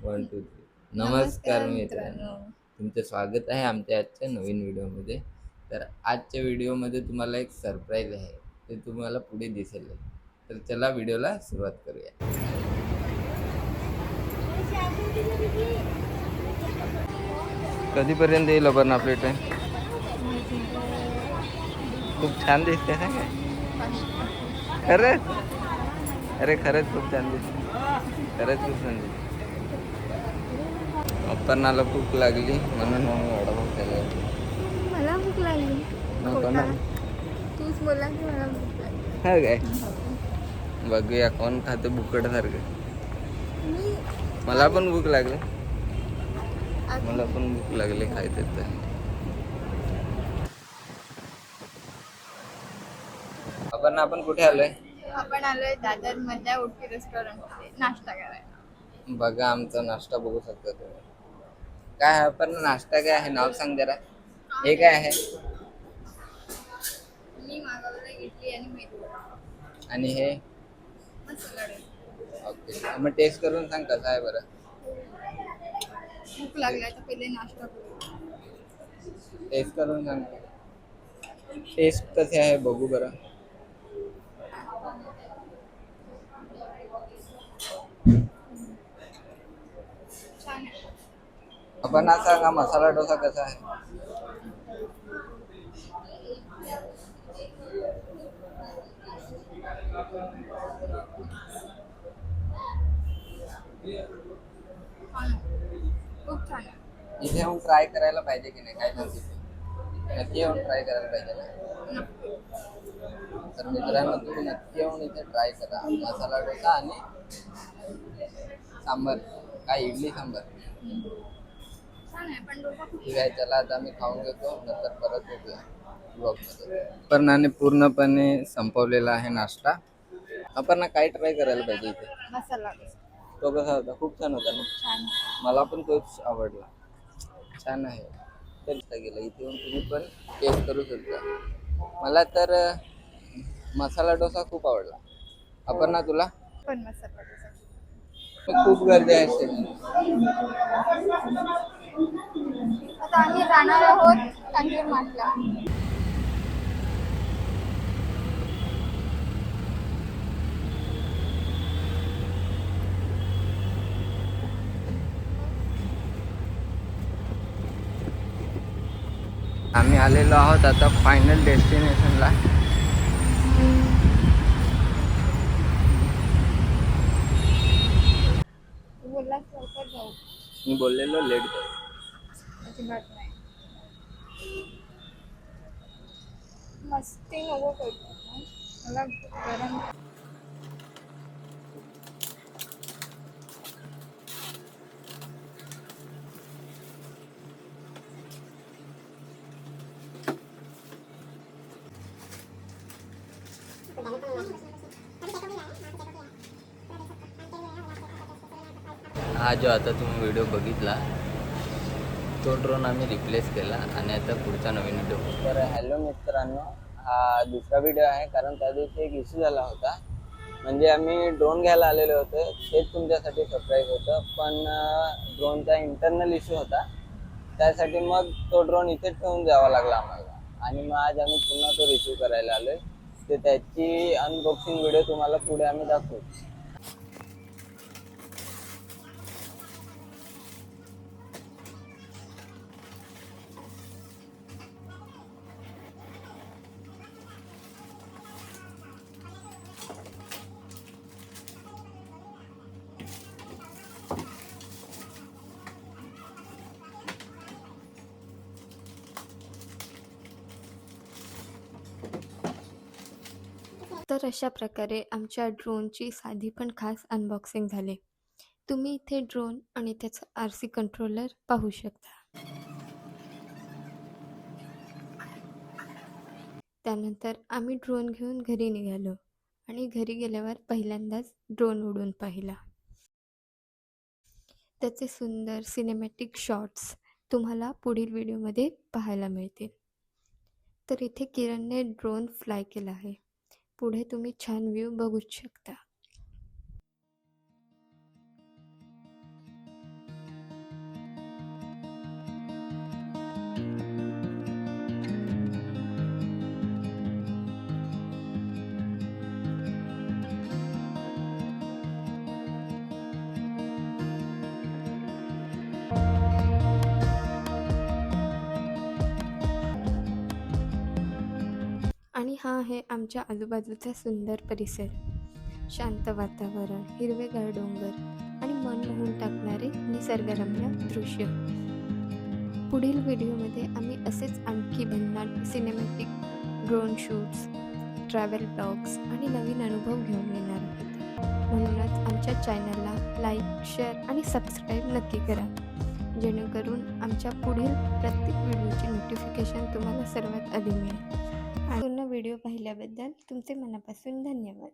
One two three. नमस्कार मित्रांनो, तुमचं स्वागत आहे आमच्या आजच्या नवीन व्हिडिओमध्ये. तर आजच्या व्हिडिओमध्ये तुम्हाला एक सरप्राईज आहे, ते तुम्हाला पुढे दिसेल. तर चला व्हिडिओला सुरुवात करूया. कधीपर्यंत येईल आपण आपली ट्रेन? खूप छान दिसते ना काय? खरंच? अरे खरंच खूप छान दिसते, खरंच खूप छान दिसते. अपर्णाला भूक लागली म्हणून आम्ही वडापाव खायला. मला भूक लागली. नको खोटा. ना. तूच बोला की मला भूक लागली. हा काय, बघूया कोण खातं बुकट सारखं. मी मला पण भूक लागली, आता मला पण भूक लागली खायचं तर. आपण कुठे आलोय? आपण आलोय दादर मधल्या उडपी रेस्टॉरंट मध्ये नाश्ता करायला. बघा आमचा नाश्ता बघू शकता तुम्ही. काय आहे आपण नाश्ता, काय आहे नाव सांग जरा. हे काय आहे? मी मागवलं इडली आणि मेदू आणि हे? मसाला डोसा. ओके, मग टेस्ट करून सांग कसं आहे बरं. भूक लागली आता पहिले नाश्ता करू. टेस्ट करून सांग, टेस्ट कसे आहे बघू बरं. छान आहे. आपण आज सांगा मसाला डोसा कसा आहे. छान आहे. खूप छान आहे. इथे येऊन ट्राय करायला पाहिजे की नाही, काय सांगते? नक्की येऊन ट्राय करायला पाहिजे ना. नक्की. तर मित्रांनो तुम्ही नक्की येऊन इथे ट्राय करा मसाला डोसा आणि सांबर, काय इडली सांबर. छान आहे पण डोसा खूप ठीक आहे, चला आता आम्ही खाऊन घेतो, नंतर परत येऊया ब्लॉगमध्ये. अपर्णाने पूर्णपणे संपवलेला आहे नाश्ता. अपर्णा काय ट्राय करायला पाहिजे इथे. मसाला डोसा तो कसा होता? खूप छान होता ना. छान आहे. मला पण तोच आवडला, छान आहे. तर गेला इथे येऊन तुम्ही पण टेस्ट करू शकता. मला तर मसाला डोसा खूप आवडला. अपर्णा तुला? पण मसाला डोसा खूप गर्दी असते. आता आम्ही जाणार आहोत कांजूर मार्टला. आम्ही आलेलो आहोत आता फायनल डेस्टिनेशनला. बोललाच लवकर जाऊ. मी बोललेलो लेट जाऊ. अजिबात नाही. मस्ती नको करू. मला गरम. हा जो आता तुम्ही व्हिडिओ बघितला तो ड्रोन आम्ही रिप्लेस केला आणि आता पुढचा नवीन व्हिडिओ. तर हॅलो मित्रांनो, हा दुसरा व्हिडिओ आहे कारण त्या दिवशी एक इश्यू झाला होता. म्हणजे आम्ही ड्रोन घ्यायला आलेलो होतो, तेच तुमच्यासाठी सरप्राईज होतं, पण ड्रोनचा इंटरनल इश्यू होता. त्यासाठी मग तो ड्रोन इथेच ठेवून जावा लागला आम्हाला. आणि मग आज आम्ही पुन्हा तो रिसीव करायला आलोय. तर त्याची अनबॉक्सिंग व्हिडिओ तुम्हाला पुढे आम्ही दाखवू. तर अशा प्रकारे आमच्या ड्रोनची साधी पण खास अनबॉक्सिंग झाली. तुम्ही इथे ड्रोन आणि त्याचा RC कंट्रोलर पाहू शकता. त्यानंतर आम्ही ड्रोन घेऊन घरी निघालो आणि घरी गेल्यावर पहिल्यांदाच ड्रोन उडून पाहिला. त्याचे सुंदर सिनेमॅटिक शॉट्स तुम्हाला पुढील व्हिडिओमध्ये पाहायला मिळतील. तर इथे किरणने ड्रोन फ्लाय केला आहे. पुढे तुम्ही छान व्ह्यू बघूच शकता. हा आहे आमच्या आजूबाजूचा सुंदर परिसर. शांत वातावरण, हिरवेगार डोंगर आणि मन मोहून टाकणारे निसर्गरम्य दृश्य. पुढील व्हिडिओमध्ये आम्ही असेच आणखी भन्नाट cinematic drone shoots, travel blogs आणि नवीन अनुभव घेऊन येणार आहोत. म्हणूनच आमच्या चॅनलला लाईक, शेअर आणि सबस्क्राईब नक्की करा, जेणेकरून आमच्या पुढील प्रत्येक व्हिडिओची नोटिफिकेशन तुम्हाला सर्वात आधी मिळेल. पूर्ण व्हिडिओ पाहिल्याबद्दल तुमचे मनापासून धन्यवाद.